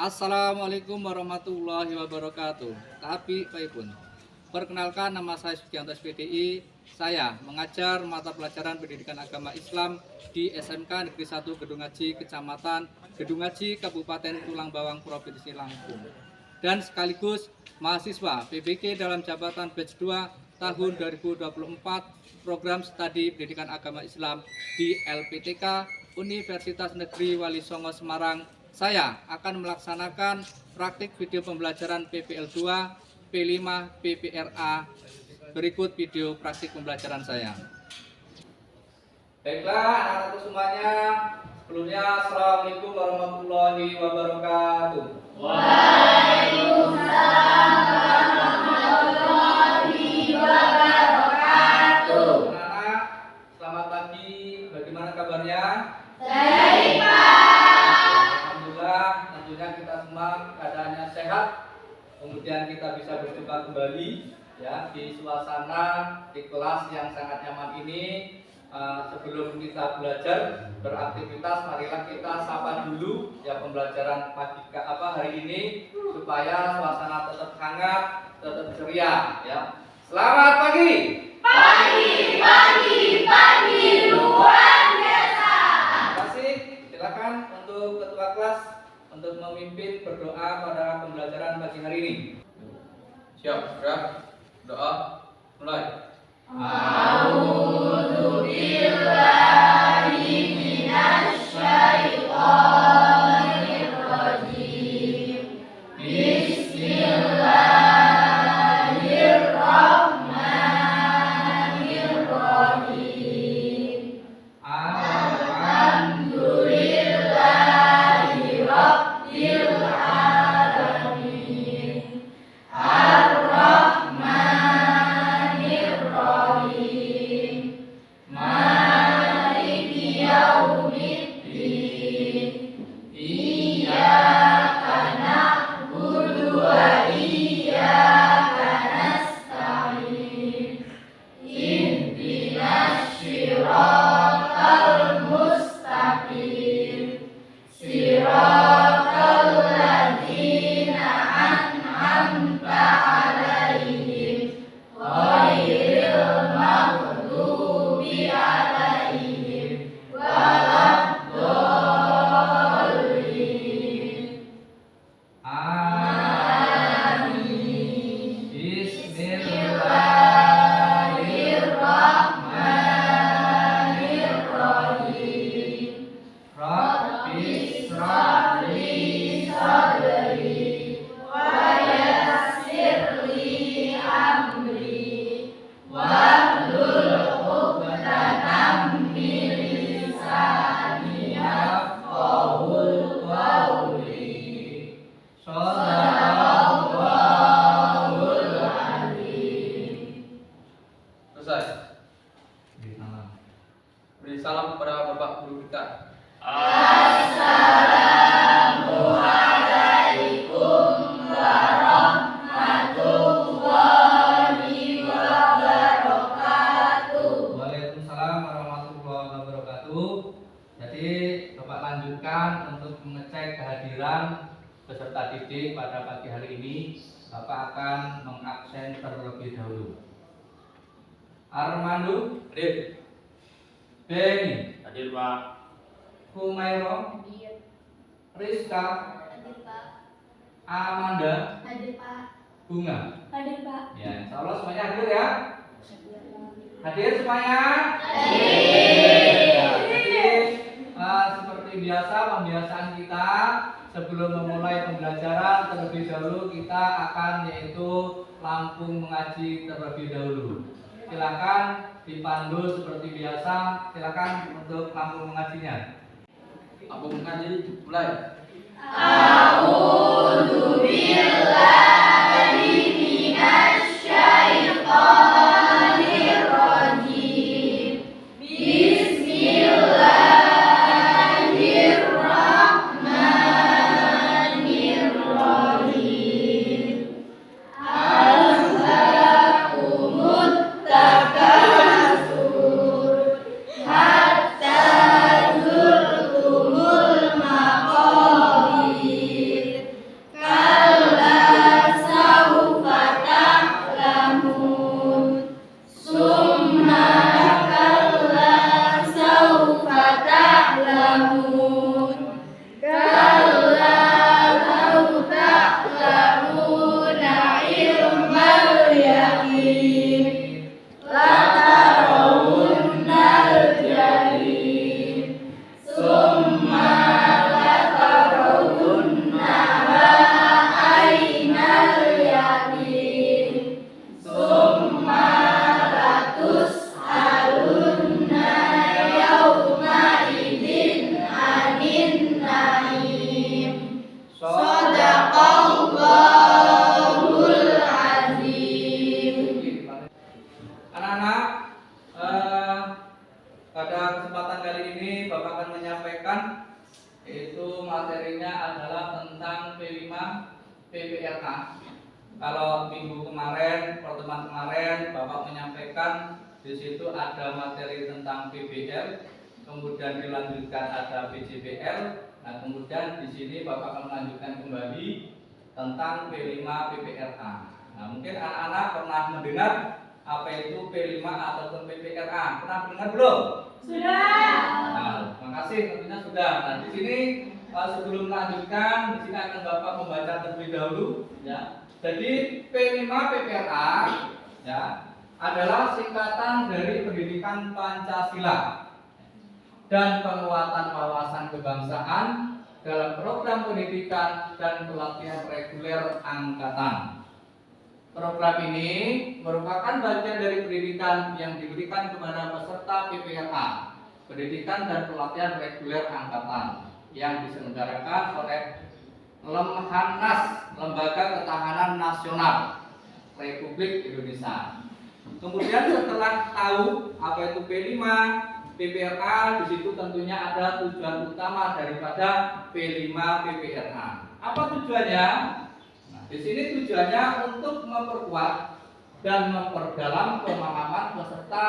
Assalamualaikum warahmatullahi wabarakatuh. Tapi pun. Perkenalkan, nama saya Sugianto SPDI. Saya mengajar mata pelajaran pendidikan agama Islam di SMK Negeri 1 Gedung Haji Kecamatan Gedung Haji Kabupaten Tulang Bawang Provinsi Lampung. Dan sekaligus mahasiswa PBG dalam jabatan batch 2 tahun 2024 program studi pendidikan agama Islam di LPTK Universitas Negeri Wali Songo Semarang. Saya akan melaksanakan praktik video pembelajaran PPL 2, P5, PPRA. Berikut video praktik pembelajaran saya. Baiklah anak-anakku semuanya, sebelumnya Assalamualaikum warahmatullahi wabarakatuh. Waalaikumsalam warahmatullahi wabarakatuh. Anak-anak, selamat pagi. Bagaimana kabarnya? Baik, Pak. Alhamdulillah, tentunya kita semua keadaannya sehat. Kemudian kita bisa berjumpa kembali ya di suasana di kelas yang sangat nyaman ini. Sebelum kita belajar beraktivitas, marilah kita sapa dulu ya pembelajaran pagi hari ini supaya suasana tetap hangat, tetap ceria ya. Selamat pagi. Pagi luar biasa. Terima kasih. Silakan untuk ketua kelas untuk memimpin berdoa pada pembelajaran pagi hari ini. Siap, gerak. Doa mulai. A'udzu billahi minasy syaithanir rajim. Bismillahirrahmanirrahim. Alhamdulillahi rabbil alamin. Ar-Rahmanir-Rahim. Maliki yaumiddin. Iyyaka na'budu wa iyyaka nasta'in. Ihdinas siratal mustaqim. Siratal ladzina an'amta 'alaihim ghairil maghdubi 'alaihim waladdallin. Amin. Bismillahirrahmanirrahim. Rabbi shrah li sadri wa yassir li amri wahlul 'uqdatam min lisani yafqahul qawli. Shadaqallahul azim. Selesai. Beri salam kepada Bapak Guru kita. Assalamualaikum warahmatullahi wabarakatuh. Waalaikumsalam warahmatullahi wabarakatuh. Jadi Bapak lanjutkan untuk mengecek kehadiran peserta didik pada pagi hari ini. Bapak akan mengabsen terlebih dahulu. Armando hadir. Beni Hadir, Pak. Humairo, Hadir. Rizka, Hadir, Pak. Amanda, Hadir, Pak. Bunga. Hadir, Pak. Ya, insya Allah semuanya hadir ya. Hadir semuanya? Ya, jadi seperti biasa pembiasaan kita sebelum memulai pembelajaran terlebih dahulu kita akan yaitu Lampung mengaji terlebih dahulu. Silakan dipandu seperti biasa. Silakan untuk Lampung mengajinya. Lampung mengaji mulai. A'udzu billahi minasy syaithanir rajim. Bismillahirrahmanirrahim. Alhaakumut takatsur hatta zurtumul maqabir. تعلمون كلا لو تعلمون علم اليقين لترون الجحيم ثم لترونها عين اليقين ثم لتسألن يومئذ عن النعيم صدق Allahul Azim. Anak-anak, pada kesempatan kali ini Bapak akan menyampaikan, yaitu materinya adalah tentang P5 PPRA. Kalau minggu kemarin, pertemuan kemarin Bapak menyampaikan di situ ada materi tentang PBL, kemudian dilanjutkan ada PJBL. Nah, kemudian di sini Bapak akan melanjutkan kembali tentang P5 PPRA. Nah, mungkin anak-anak pernah mendengar apa itu P5 ataupun PPRA. Pernah dengar belum? Sudah. Nah, makasih, tentunya sudah. Nah, di sini sebelum melanjutkan, di sini akan Bapak membaca terlebih dahulu, ya. Jadi P5 PPRA, ya, adalah singkatan dari Pendidikan Pancasila dan penguatan wawasan kebangsaan dalam program pendidikan dan pelatihan reguler angkatan. Program ini merupakan bagian dari pendidikan yang diberikan kepada peserta PPRA, pendidikan dan pelatihan reguler angkatan, yang diselenggarakan oleh Lemhanas, Lembaga Ketahanan Nasional Republik Indonesia. Kemudian setelah tahu apa itu P5 PPRA, di situ tentunya ada tujuan utama daripada P5 PPRA. Apa tujuannya? Nah, di sini tujuannya untuk memperkuat dan memperdalam pemahaman peserta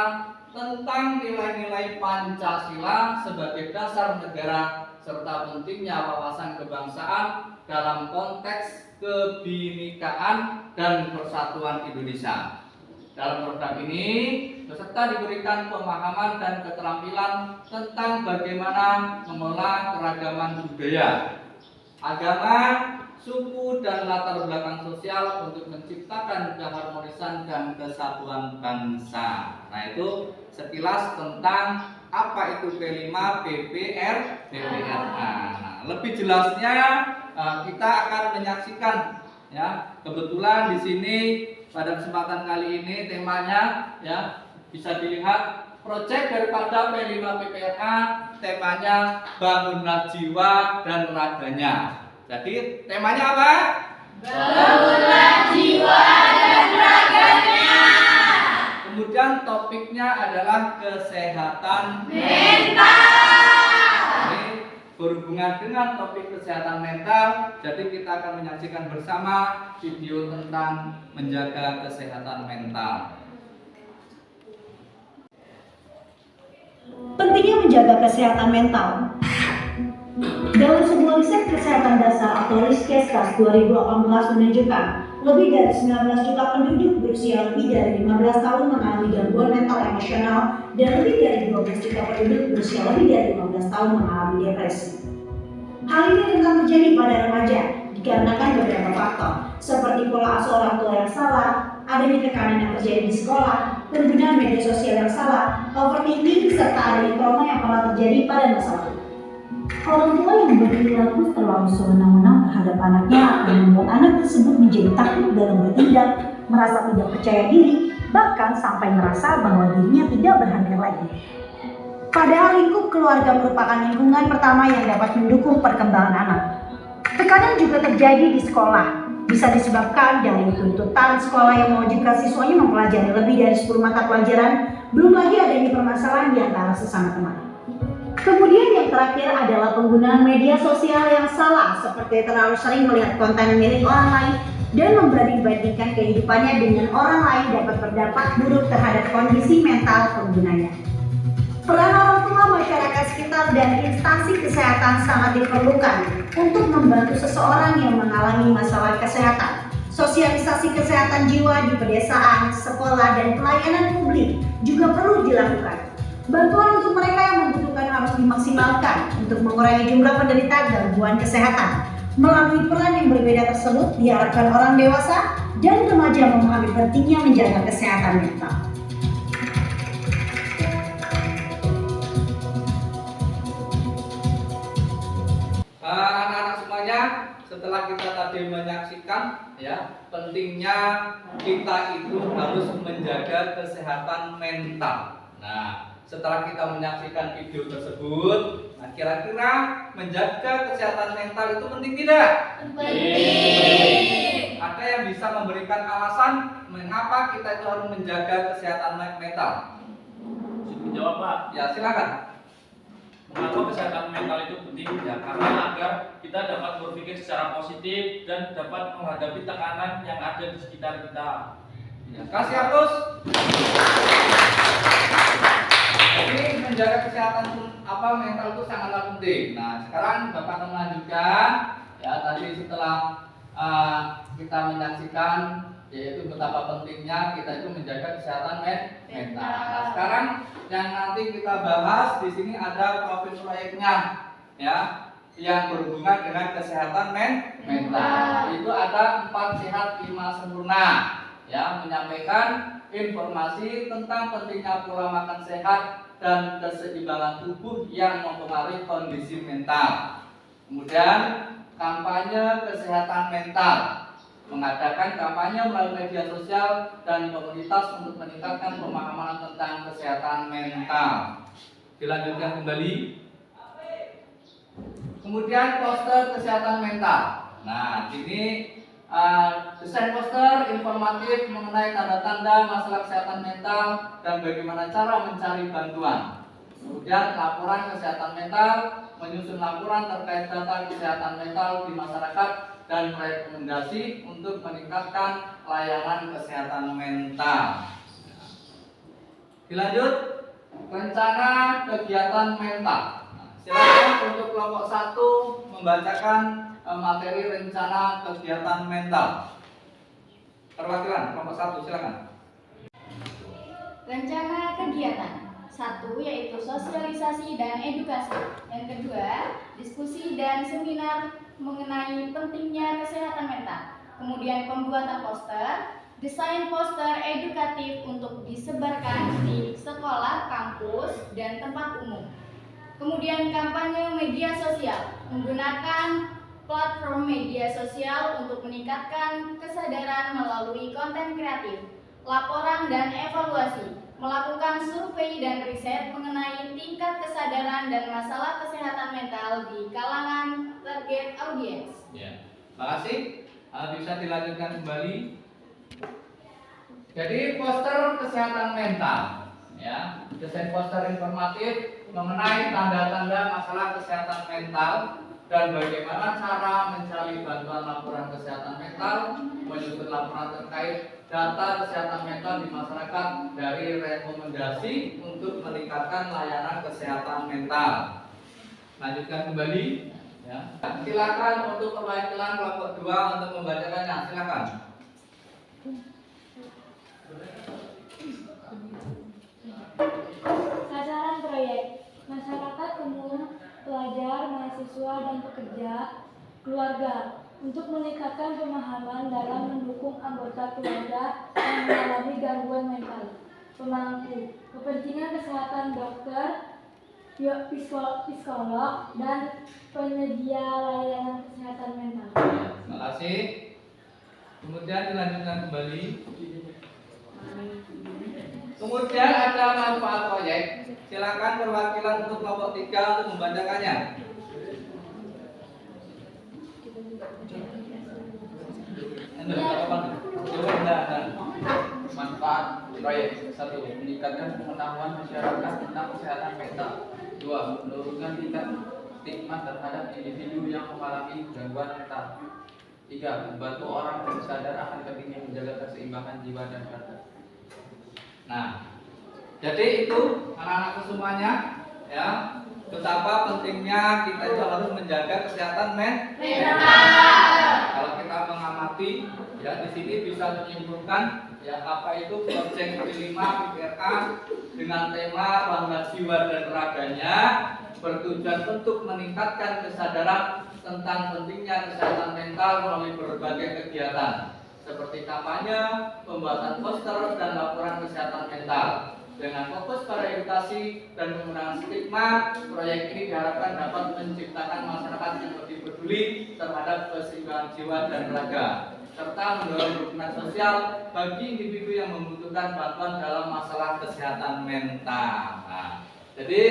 tentang nilai-nilai Pancasila sebagai dasar negara serta pentingnya wawasan kebangsaan dalam konteks kebinekaan dan persatuan Indonesia. Dalam program ini, peserta diberikan pemahaman dan keterampilan tentang bagaimana mengelola keragaman budaya, agama, suku, dan latar belakang sosial untuk menciptakan keharmonisan dan kesatuan bangsa. Nah, itu sekilas tentang apa itu P5 PPRA. Nah, lebih jelasnya kita akan menyaksikan, ya. Kebetulan di sini pada kesempatan kali ini temanya, ya, bisa dilihat proyek daripada P5 PPRA, temanya bangunlah jiwa dan raganya. Jadi temanya apa? Bangunlah jiwa dan raganya. Kemudian topiknya adalah kesehatan Mental. Ini berhubungan dengan topik kesehatan mental. Jadi kita akan menyaksikan bersama video tentang menjaga kesehatan mental. Pentingnya menjaga kesehatan mental. Dalam sebuah riset kesehatan dasar atau Riskesdas 2018 menunjukkan lebih dari 19 juta penduduk berusia lebih dari 15 tahun mengalami gangguan mental emosional dan lebih dari 12 juta penduduk berusia lebih dari 15 tahun mengalami depresi. Hal ini rentan terjadi pada remaja dikarenakan beberapa faktor seperti pola asuh orang tua yang salah, adanya tekanan yang terjadi di sekolah, penggunaan media sosial yang salah, overthinking, serta adanya trauma yang pernah terjadi pada masa lalu. Orang tua yang berperilaku terlalu sewenang-wenang terhadap anaknya akan membuat anak tersebut menjadi takut dalam bertindak, merasa tidak percaya diri, bahkan sampai merasa bahwa dirinya tidak berharga lagi. Padahal lingkup keluarga merupakan lingkungan pertama yang dapat mendukung perkembangan anak. Tekanan juga terjadi di sekolah, bisa disebabkan dari tuntutan sekolah yang mewajibkan siswanya mempelajari lebih dari 10 mata pelajaran, belum lagi adanya permasalahan di antara sesama teman. Kemudian yang terakhir adalah penggunaan media sosial yang salah, seperti terlalu sering melihat konten milik orang lain dan membanding-bandingkan kehidupannya dengan orang lain dapat berdampak buruk terhadap kondisi mental penggunanya. Peran orang tua, masyarakat sekitar, dan instansi kesehatan sangat diperlukan untuk membantu seseorang yang mengalami masalah kesehatan. Sosialisasi kesehatan jiwa di pedesaan, sekolah, dan pelayanan publik juga perlu dilakukan. Bantuan untuk mereka yang membutuhkan harus dimaksimalkan untuk mengurangi jumlah penderita gangguan kesehatan. Melalui peran yang berbeda tersebut, diharapkan orang dewasa dan remaja memahami pentingnya menjaga kesehatan mental. Anak-anak semuanya, setelah kita tadi menyaksikan ya pentingnya kita itu harus menjaga kesehatan mental. Nah, setelah kita menyaksikan video tersebut, nah kira-kira menjaga kesehatan mental itu penting tidak? Penting. Ada yang bisa memberikan alasan mengapa kita itu harus menjaga kesehatan mental? Jawab Pak. Ya silakan. Mengapa kesehatan mental itu penting? Ya karena agar kita dapat berpikir secara positif dan dapat menghadapi tekanan yang ada di sekitar kita. Ya, kasih hapus. Jadi menjaga kesehatan mental itu sangatlah penting. Nah sekarang Bapak akan melanjutkan ya tadi setelah kita menyaksikan yaitu betapa pentingnya kita itu menjaga kesehatan mental. Nah, sekarang yang nanti kita bahas di sini ada profil proyeknya ya yang berhubungan dengan kesehatan mental. Itu ada 4 sehat 5 sempurna ya menyampaikan informasi tentang pentingnya pola makan sehat dan keseimbangan tubuh yang mempengaruhi kondisi mental. Kemudian kampanye kesehatan mental, mengadakan kampanye melalui media sosial dan komunitas untuk meningkatkan pemahaman tentang kesehatan mental. Dilanjutkan kembali. Kemudian poster kesehatan mental. Nah, ini desain poster informatif mengenai tanda-tanda masalah kesehatan mental dan bagaimana cara mencari bantuan. Kemudian laporan kesehatan mental, menyusun laporan terkait data kesehatan mental di masyarakat dan rekomendasi untuk meningkatkan layanan kesehatan mental. Dilanjut, rencana kegiatan mental. Silakan untuk kelompok 1 membacakan materi rencana kegiatan mental. Perwakilan kelompok 1 silakan. Rencana kegiatan 1 yaitu sosialisasi dan edukasi. Yang kedua, diskusi dan seminar mengenai pentingnya kesehatan mental. Kemudian pembuatan poster, desain poster edukatif untuk disebarkan di sekolah, kampus, dan tempat umum. Kemudian kampanye media sosial, menggunakan platform media sosial untuk meningkatkan kesadaran melalui konten kreatif, laporan dan evaluasi, melakukan survei dan riset mengenai tingkat kesadaran dan masalah kesehatan mental di kalangan target audiens. Ya, makasih. Bisa dilanjutkan kembali. Jadi poster kesehatan mental, ya, desain poster informatif mengenai tanda-tanda masalah kesehatan mental dan bagaimana cara mencari bantuan laporan kesehatan mental, menyusun laporan terkait data kesehatan mental di masyarakat dari rekomendasi untuk meningkatkan layanan kesehatan mental. Lanjutkan kembali. Ya. Silakan untuk perwakilan kelompok 2 untuk membacakannya. Silakan. Sasaran proyek masyarakat umum, pelajar, mahasiswa, dan pekerja, keluarga untuk meningkatkan pemahaman dalam mendukung anggota keluarga yang mengalami gangguan mental. Pemangku, kepentingan kesehatan dokter, psikolog, dan penyedia layanan kesehatan mental. Terima kasih. Kemudian dilanjutkan kembali. Kemudian ada manfaat proyek. Silakan perwakilan untuk kelompok 3 untuk membacakannya. Manfaat proyek 1. Meningkatkan pengetahuan masyarakat tentang kesehatan mental. 2. Menurunkan tingkat stigma terhadap individu yang mengalami gangguan mental. 3. Membantu orang untuk sadar akan pentingnya menjaga keseimbangan jiwa dan raga. Nah, jadi itu anak-anakku semuanya, ya, betapa pentingnya kita itu harus menjaga kesehatan mental. Kalau kita mengamati, ya di sini bisa menyimpulkan ya apa itu proyek 5 PPRA dengan tema Bangga Jiwa dan Raganya, bertujuan untuk meningkatkan kesadaran tentang pentingnya kesehatan mental melalui berbagai kegiatan seperti kampanye, pembuatan poster, dan laporan kesehatan mental. Dengan fokus pada edukasi dan pengurangan stigma, proyek ini diharapkan dapat menciptakan masyarakat yang lebih peduli terhadap keseimbangan jiwa dan raga, serta mendorong dukungan sosial bagi individu yang membutuhkan bantuan dalam masalah kesehatan mental. Nah, jadi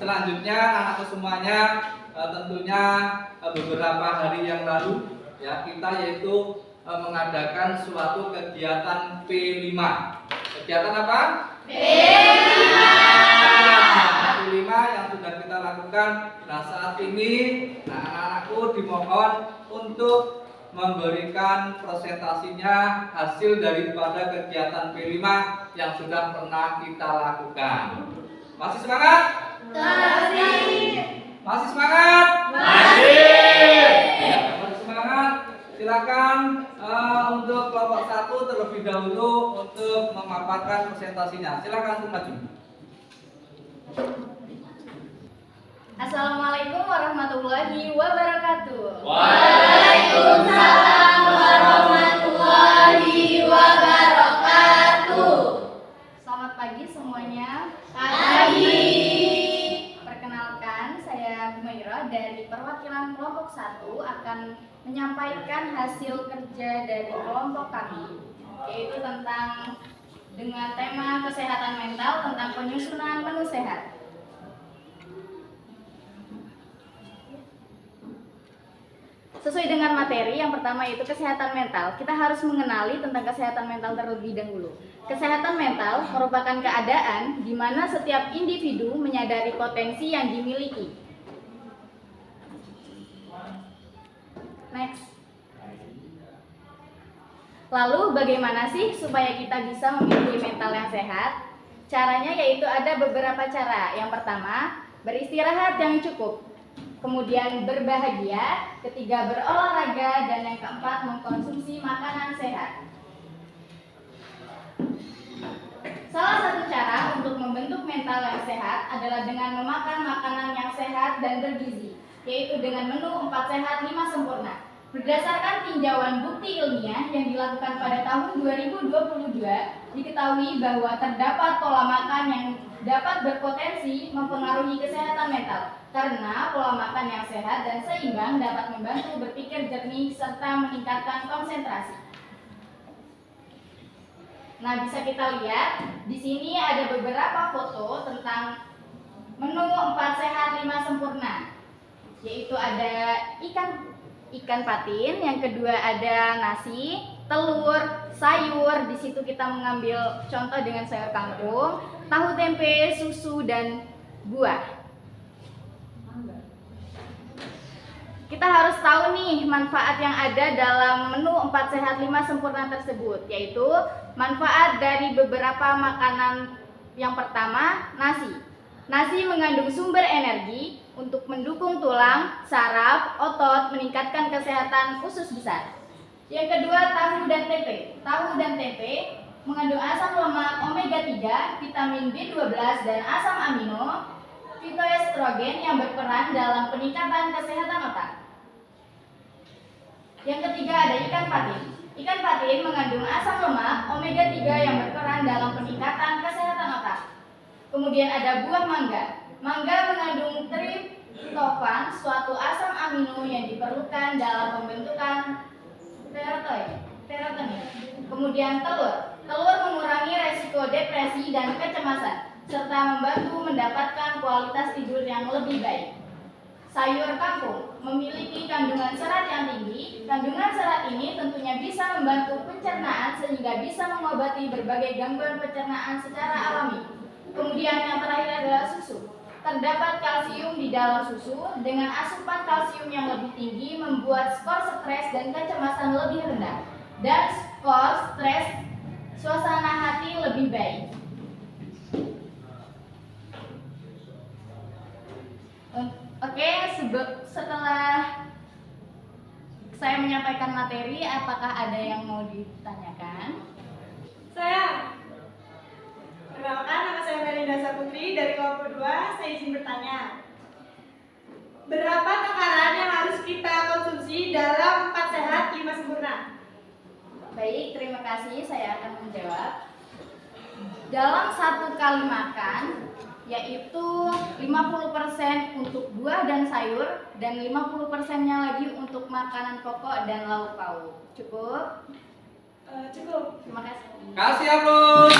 selanjutnya anakku semuanya, tentunya beberapa hari yang lalu ya kita yaitu mengadakan suatu kegiatan P5. Kegiatan apa? P5 yang sudah kita lakukan. Nah, saat ini anak-anakku dimohon untuk memberikan presentasinya hasil daripada kegiatan P5 yang sudah pernah kita lakukan. Masih semangat? Masih semangat? Ya, masih semangat. Silakan untuk kelompok 1 terlebih dahulu untuk memaparkan presentasinya. Silakan untuk maju. Assalamualaikum warahmatullahi wabarakatuh. Waalaikumsalam warahmatullahi wabarakatuh. Selamat pagi semuanya. Pagi. Perkenalkan, saya Humaira dari perwakilan kelompok 1 akan menyampaikan hasil kerja dari kelompok kami, yaitu tentang dengan tema kesehatan mental tentang penyusunan menu sehat. Sesuai dengan materi, yang pertama yaitu kesehatan mental. Kita harus mengenali tentang kesehatan mental terlebih dahulu. Kesehatan mental merupakan keadaan di mana setiap individu menyadari potensi yang dimiliki. Next. Lalu bagaimana sih supaya kita bisa memiliki mental yang sehat? Caranya yaitu ada beberapa cara. Yang pertama, beristirahat yang cukup. Kemudian berbahagia, ketiga berolahraga, dan yang keempat mengkonsumsi makanan sehat. Salah satu cara untuk membentuk mental yang sehat adalah dengan memakan makanan yang sehat dan bergizi, yaitu dengan menu 4 sehat 5 sempurna. Berdasarkan tinjauan bukti ilmiah yang dilakukan pada tahun 2022, diketahui bahwa terdapat pola makan yang dapat berpotensi mempengaruhi kesehatan mental, karena pola makan yang sehat dan seimbang dapat membantu berpikir jernih serta meningkatkan konsentrasi. Nah, bisa kita lihat di sini ada beberapa foto tentang menu 4 sehat 5 sempurna, yaitu ada ikan patin, yang kedua ada nasi, telur, sayur. Di situ kita mengambil contoh dengan sayur kangkung, tahu tempe, susu, dan buah. Kita harus tahu nih manfaat yang ada dalam menu 4 sehat 5 sempurna tersebut, yaitu manfaat dari beberapa makanan. Yang pertama, nasi. Nasi mengandung sumber energi untuk mendukung tulang, saraf, otot, meningkatkan kesehatan usus besar. Yang kedua, tahu dan tempe. Tahu dan tempe mengandung asam lemak omega 3, vitamin B12, dan asam amino, fitoestrogen yang berperan dalam peningkatan kesehatan otak. Yang ketiga ada ikan patin. Ikan patin mengandung asam lemak omega 3 yang berperan dalam peningkatan kesehatan otak. Kemudian ada buah mangga. Mangga mengandung triptofan, suatu asam amino yang diperlukan dalam pembentukan serotonin. Kemudian telur. Telur mengurangi resiko depresi dan kecemasan, serta membantu mendapatkan kualitas tidur yang lebih baik. Sayur kangkung memiliki kandungan serat yang tinggi. Kandungan serat ini tentunya bisa membantu pencernaan sehingga bisa mengobati berbagai gangguan pencernaan secara alami. Kemudian yang terakhir adalah susu. Terdapat kalsium di dalam susu. Dengan asupan kalsium yang lebih tinggi membuat skor stres dan kecemasan lebih rendah, dan skor stres suasana hati lebih baik. Oke, setelah saya menyampaikan materi, apakah ada yang mau ditanyakan? Saya. Perkenalkan, nama saya saya Melinda Saputri dari kelompok 2. Saya izin bertanya. Berapa takaran yang harus kita konsumsi dalam 4 sehat 5 sempurna? Baik, terima kasih. Saya akan menjawab. Dalam 1 kali makan, yaitu 50% untuk buah dan sayur, dan 50%-nya lagi untuk makanan pokok dan lauk pauk. Cukup? Cukup. Terima kasih. Kasih aplaus.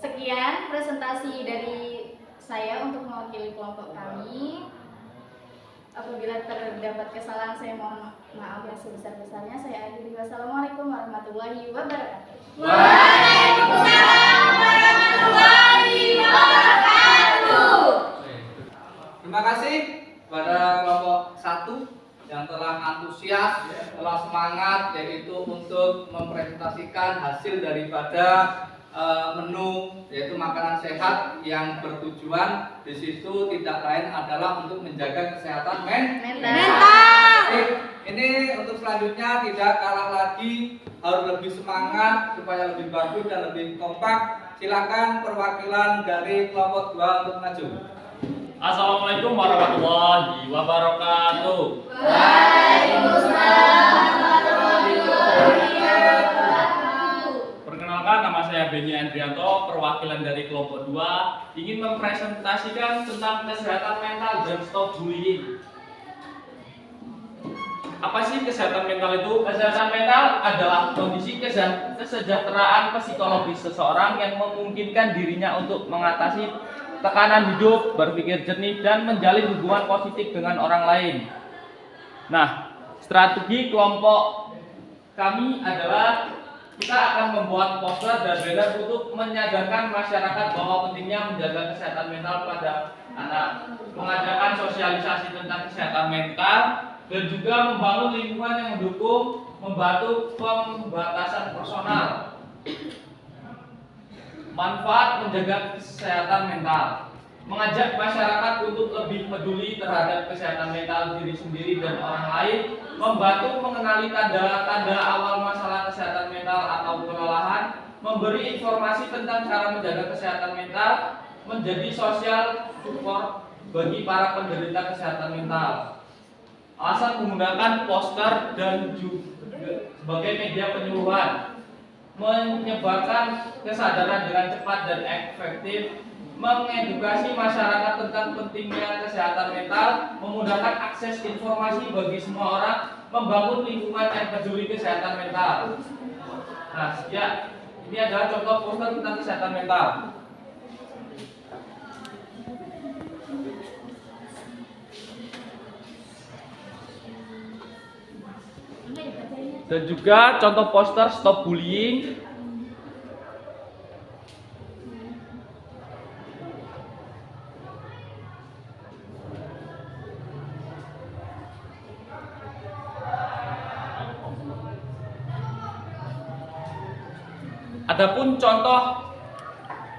Sekian presentasi dari saya untuk mewakili kelompok kami. Apabila terdapat kesalahan, saya mohon maaf yang sebesar-besarnya. Saya akhiri. Wassalamualaikum warahmatullahi wabarakatuh. Waalaikumsalam warahmatullahi wabarakatuh. Terima kasih pada kelompok 1 yang telah antusias, telah semangat, yaitu untuk mempresentasikan hasil daripada menu, yaitu makanan sehat yang bertujuan di situ tidak lain adalah untuk menjaga kesehatan mental. Ini untuk selanjutnya tidak kalah lagi, harus lebih semangat supaya lebih bagus dan lebih kompak. Silakan perwakilan dari kelompok 2 untuk maju. Assalamualaikum warahmatullahi wabarakatuh. Waalaikumsalam warahmatullahi wabarakatuh. Perkenalkan, nama saya Benny Andrianto, perwakilan dari kelompok 2, ingin mempresentasikan tentang kesehatan mental dan stop bullying. Apa sih kesehatan mental itu? Kesehatan mental adalah kondisi kesejahteraan psikologis seseorang yang memungkinkan dirinya untuk mengatasi tekanan hidup, berpikir jernih, dan menjalin hubungan positif dengan orang lain. Nah, strategi kelompok kami adalah kita akan membuat poster dan banner untuk menyadarkan masyarakat bahwa pentingnya menjaga kesehatan mental pada anak, mengadakan sosialisasi tentang kesehatan mental, dan juga membangun lingkungan yang mendukung, membantu pembatasan personal. Manfaat menjaga kesehatan mental, mengajak masyarakat untuk lebih peduli terhadap kesehatan mental diri sendiri dan orang lain, membantu mengenali tanda-tanda awal masalah kesehatan mental atau kelelahan, memberi informasi tentang cara menjaga kesehatan mental, menjadi social support bagi para penderita kesehatan mental. Alasan menggunakan poster dan juga sebagai media penyuluhan, menyebarkan kesadaran dengan cepat dan efektif, mengedukasi masyarakat tentang pentingnya kesehatan mental, memudahkan akses informasi bagi semua orang, membangun lingkungan yang peduli kesehatan mental. Nah, ya, ini adalah contoh poster tentang kesehatan mental. Dan juga contoh poster stop bullying. Adapun contoh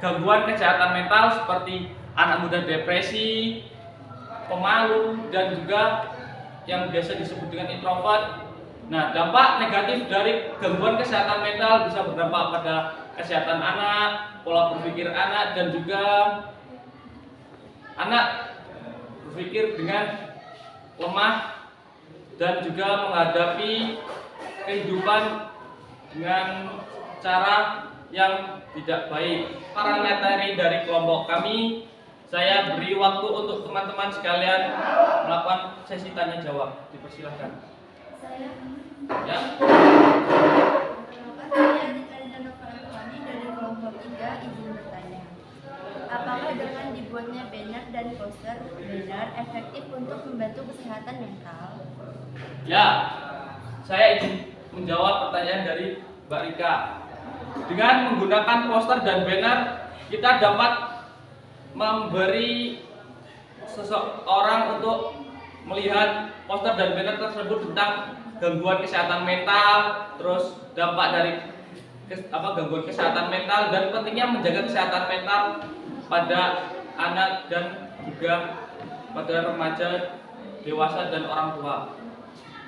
gangguan kesehatan mental seperti anak muda depresi, pemalu, dan juga yang biasa disebut dengan introvert. Nah, dampak negatif dari gangguan kesehatan mental bisa berdampak pada kesehatan anak, pola berpikir anak, dan juga anak berpikir dengan lemah dan juga menghadapi kehidupan dengan cara yang tidak baik. Para materi dari kelompok kami, saya beri waktu untuk teman-teman sekalian melakukan sesi tanya jawab. Dipersilahkan. Ya. Saya dari kelompok 3 izin bertanya. Apakah dengan dibuatnya banner dan poster banner efektif untuk membantu kesehatan mental? Ya, saya izin menjawab pertanyaan dari Mbak Rika. Dengan menggunakan poster dan banner, kita dapat memberi seseorang untuk melihat poster dan banner tersebut tentang gangguan kesehatan mental, terus dampak dari gangguan kesehatan mental, dan pentingnya menjaga kesehatan mental pada anak dan juga pada remaja dewasa, dan orang tua.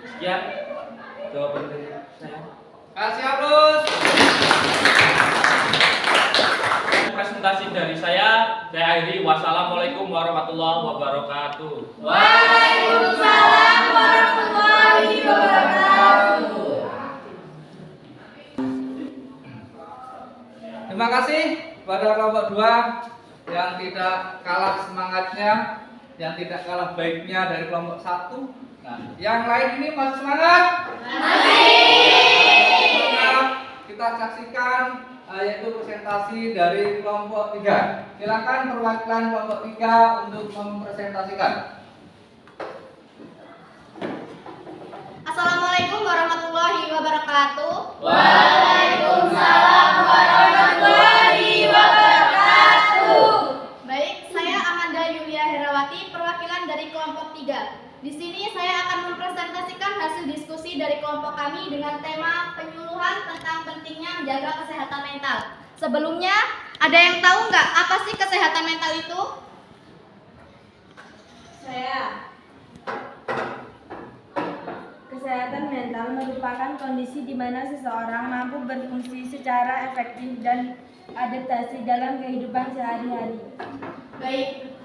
Sekian jawaban dari saya. Kasih aplaus. Presentasi dari saya akhiri. Wassalamualaikum warahmatullahi wabarakatuh. Waalaikumsalam warahmatullahi wabarakatuh. Terima kasih kepada kelompok 2 yang tidak kalah semangatnya, yang tidak kalah baiknya dari kelompok 1. Nah, yang lain ini masih semangat? Masih. Kita saksikan yaitu presentasi dari kelompok 3. Silakan perwakilan kelompok 3 untuk mempresentasikan. Assalamualaikum warahmatullahi wabarakatuh. Waalaikumsalam warahmatullahi wabarakatuh. Baik, saya Amanda Yulia Herawati, perwakilan dari kelompok 3. Di sini saya akan mempresentasikan hasil diskusi dari kelompok kami dengan tema penyuluhan tentang pentingnya menjaga kesehatan mental. Sebelumnya, ada yang tahu nggak apa sih kesehatan mental itu? Saya. Kesehatan mental merupakan kondisi di mana seseorang mampu berfungsi secara efektif dan adaptasi dalam kehidupan sehari-hari. Baik,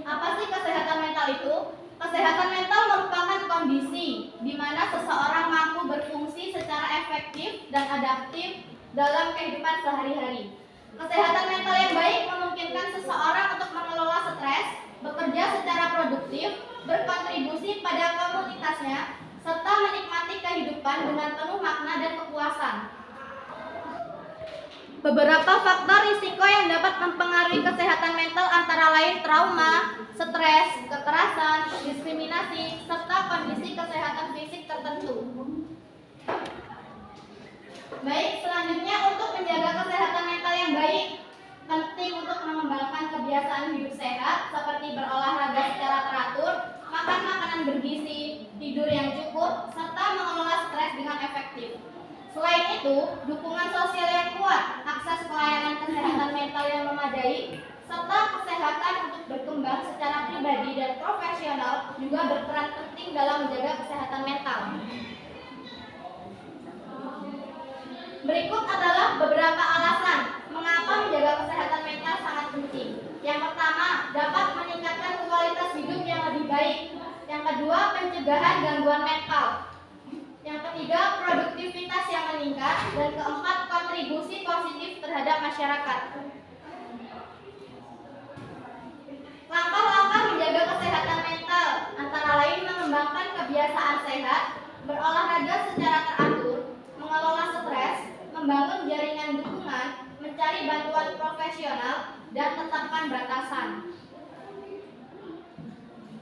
apa sih kesehatan mental itu? Kesehatan mental merupakan kondisi di mana seseorang mampu berfungsi secara efektif dan adaptif dalam kehidupan sehari-hari. Kesehatan mental yang baik memungkinkan seseorang untuk mengelola stres, bekerja secara produktif, berkontribusi pada komunitasnya, serta menikmati kehidupan dengan penuh makna dan kepuasan. Beberapa faktor risiko yang dapat mempengaruhi kesehatan mental antara lain trauma, stres, kekerasan, diskriminasi, serta kondisi kesehatan fisik tertentu. Baik, selanjutnya untuk menjaga kesehatan mental yang baik, penting untuk mengembangkan kebiasaan hidup sehat seperti berolahraga secara teratur, makan makanan bergizi, tidur yang cukup, serta mengelola stres dengan efektif. Selain itu, dukungan sosial yang kuat, akses pelayanan kesehatan mental yang memadai, serta kesehatan untuk berkembang secara pribadi dan profesional juga berperan penting dalam menjaga kesehatan mental. Berikut adalah beberapa alasan mengapa menjaga kesehatan mental sangat penting. Yang pertama, dapat meningkatkan kualitas hidup yang lebih baik. Yang kedua, pencegahan gangguan mental. Yang ketiga, produktivitas yang meningkat. Dan keempat, kontribusi positif terhadap masyarakat. Langkah-langkah menjaga kesehatan mental antara lain mengembangkan kebiasaan sehat, berolahraga secara teratur, mengelola stres, membangun jaringan dukungan, mencari bantuan profesional, dan tetapkan batasan.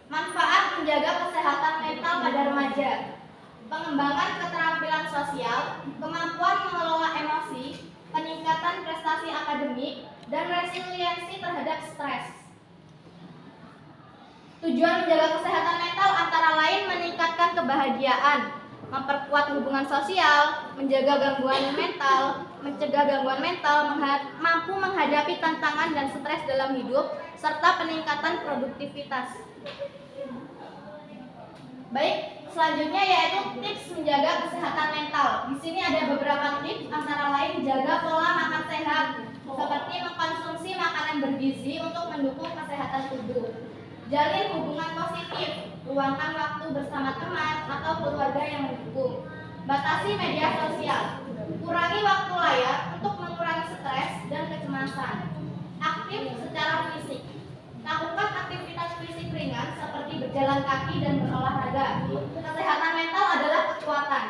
Manfaat menjaga kesehatan mental pada remaja: pengembangan keterampilan sosial, kemampuan mengelola emosi, peningkatan prestasi akademik, dan resiliensi terhadap stres. Tujuan menjaga kesehatan mental antara lain meningkatkan kebahagiaan, memperkuat hubungan sosial, menjaga gangguan mental, mencegah gangguan mental, mampu menghadapi tantangan dan stres dalam hidup, serta peningkatan produktivitas. Baik, selanjutnya yaitu tips menjaga kesehatan mental. Di sini ada beberapa tips, antara lain jaga pola makan sehat, seperti mengkonsumsi makanan bergizi untuk mendukung kesehatan tubuh. Jalin hubungan positif, luangkan waktu bersama teman atau keluarga yang mendukung. Batasi media sosial, kurangi waktu layar untuk mengurangi stres dan kecemasan. Aktif secara fisik, lakukan aktivitas fisik ringan seperti berjalan kaki dan berolahraga. Kesehatan mental adalah kekuatan.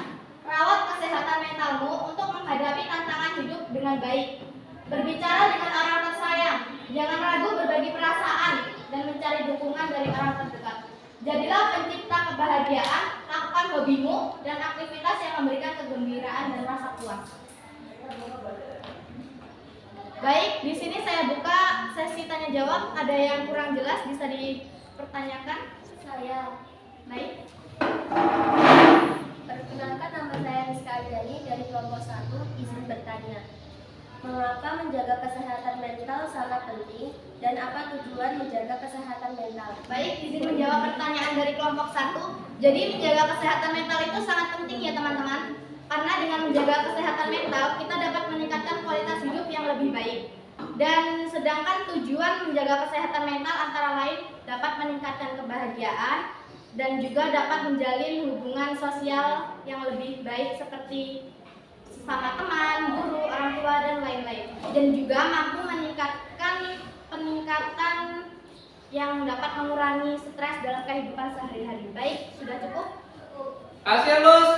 Rawat kesehatan mentalmu untuk menghadapi tantangan hidup dengan baik. Berbicara dengan orang tersayang, jangan ragu berbagi perasaan dan mencari dukungan dari orang terdekat. Jadilah pencipta kebahagiaan, lakukan hobimu dan aktivitas yang memberikan kegembiraan dan rasa puas. Baik, di sini saya buka sesi tanya jawab. Ada yang kurang jelas bisa dipertanyakan? Saya. Baik. Perkenalkan, nama saya Rizka Aryani dari kelompok 1, izin bertanya. Mengapa menjaga kesehatan mental sangat penting dan apa tujuan menjaga kesehatan mental? Baik, izin menjawab pertanyaan dari kelompok 1. Jadi menjaga kesehatan mental itu sangat penting ya teman-teman. Karena dengan menjaga kesehatan mental, kita dapat meningkatkan kualitas hidup yang lebih baik. Dan sedangkan tujuan menjaga kesehatan mental antara lain dapat meningkatkan kebahagiaan dan juga dapat menjalin hubungan sosial yang lebih baik seperti sama teman, guru, orang tua, dan lain-lain. Dan juga mampu meningkatkan peningkatan yang dapat mengurangi stres dalam kehidupan sehari-hari. Baik, sudah cukup? Kasih Lus.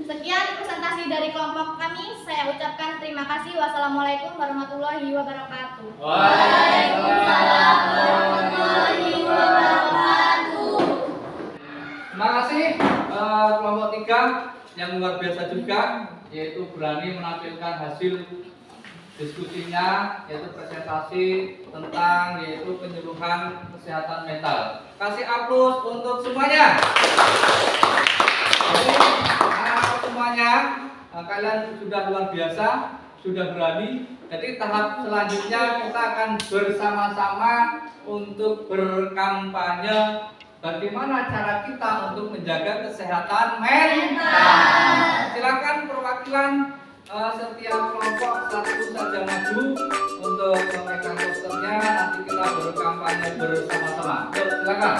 Sekian presentasi dari kelompok kami. Saya ucapkan terima kasih. Wassalamualaikum warahmatullahi wabarakatuh. Waalaikumsalam warahmatullahi wabarakatuh. Terima kasih kelompok 3 yang luar biasa juga, yaitu berani menampilkan hasil diskusinya, yaitu presentasi tentang penyuluhan kesehatan mental. Kasih aplaus untuk semuanya. Jadi anak-anak semuanya, kalian sudah luar biasa, sudah berani. Jadi tahap selanjutnya kita akan bersama-sama untuk berkampanye bagaimana cara kita untuk menjaga kesehatan mental. Silakan perwakilan setiap kelompok satu saja maju untuk memegang posternya. Nanti kita berkampanye bersama-sama. Yuk, silakan.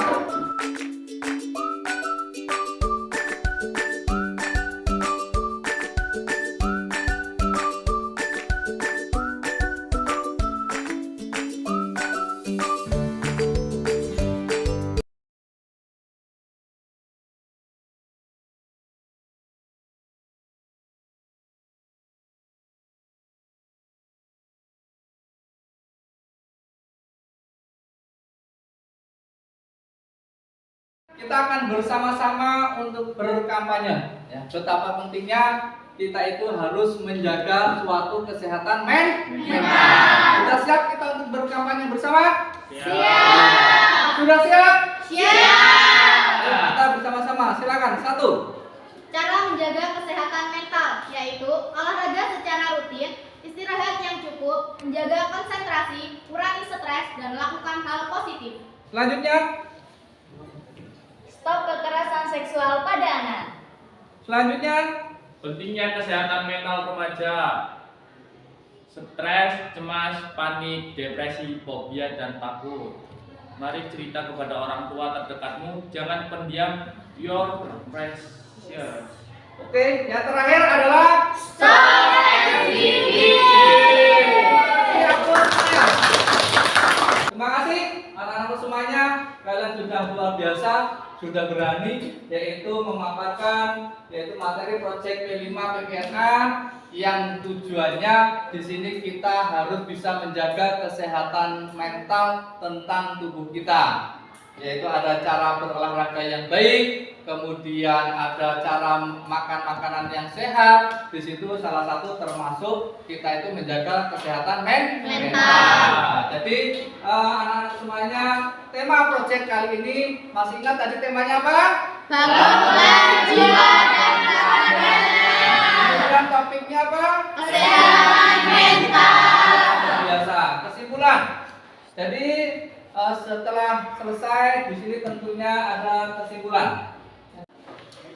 Kita akan bersama-sama untuk berkampanye, ya, betapa pentingnya kita itu harus menjaga suatu kesehatan mental. Sudah siap kita untuk berkampanye bersama? Siap. Sudah siap? Siap. Ayo, kita bersama-sama. Silakan. 1. Cara menjaga kesehatan mental yaitu olahraga secara rutin, istirahat yang cukup, menjaga konsentrasi, kurangi stres, dan lakukan hal positif. Selanjutnya. Stop kekerasan seksual pada anak. Selanjutnya. Pentingnya kesehatan mental remaja. Stres, cemas, panik, depresi, fobia, dan takut. Mari cerita kepada orang tua terdekatmu. Jangan pendiam your pressure. Oke, yang terakhir adalah Stop activity. Terima kasih anak-anak semuanya. Kalian sudah luar biasa, sudah berani, yaitu memaparkan materi proyek P5 PPNA yang tujuannya di sini kita harus bisa menjaga kesehatan mental tentang tubuh kita, yaitu ada cara berolahraga yang baik, kemudian ada cara makan makanan yang sehat. Di situ salah satu termasuk kita itu menjaga kesehatan mental. Jadi anak-anak semuanya, tema proyek kali ini masih ingat tadi temanya apa? Bangunlah jiwa dan raga. Kemudian topiknya apa? Kesehatan mental. Luar biasa. Kesimpulan. Jadi setelah selesai di sini tentunya ada kesimpulan.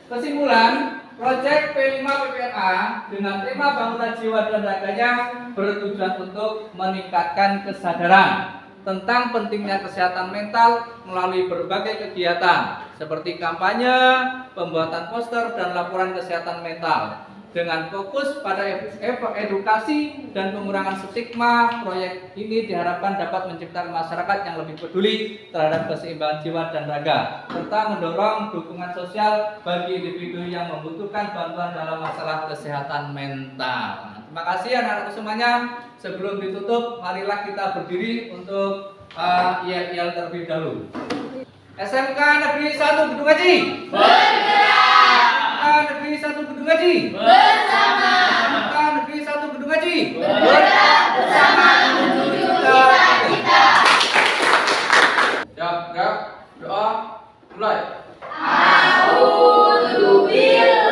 Kesimpulan, proyek P5 PPNA dengan tema bangunan jiwa dan raganya bertujuan untuk meningkatkan kesadaran tentang pentingnya kesehatan mental melalui berbagai kegiatan seperti kampanye, pembuatan poster, dan laporan kesehatan mental. Dengan fokus pada edukasi dan pengurangan stigma, proyek ini diharapkan dapat menciptakan masyarakat yang lebih peduli terhadap keseimbangan jiwa dan raga, serta mendorong dukungan sosial bagi individu yang membutuhkan bantuan dalam masalah kesehatan mental. Terima kasih anak-anak semuanya. Sebelum ditutup, marilah kita berdiri untuk yel-yel terlebih dahulu. SMK Negeri 1 Gedung Haji bergerak. Negeri 1 Gedung Haji Bersama. Negeri 1 Gedung Haji Bergerak bersama menuju cita-cita. Siap, gerak, doa, mulai. Aun A'udzu billahi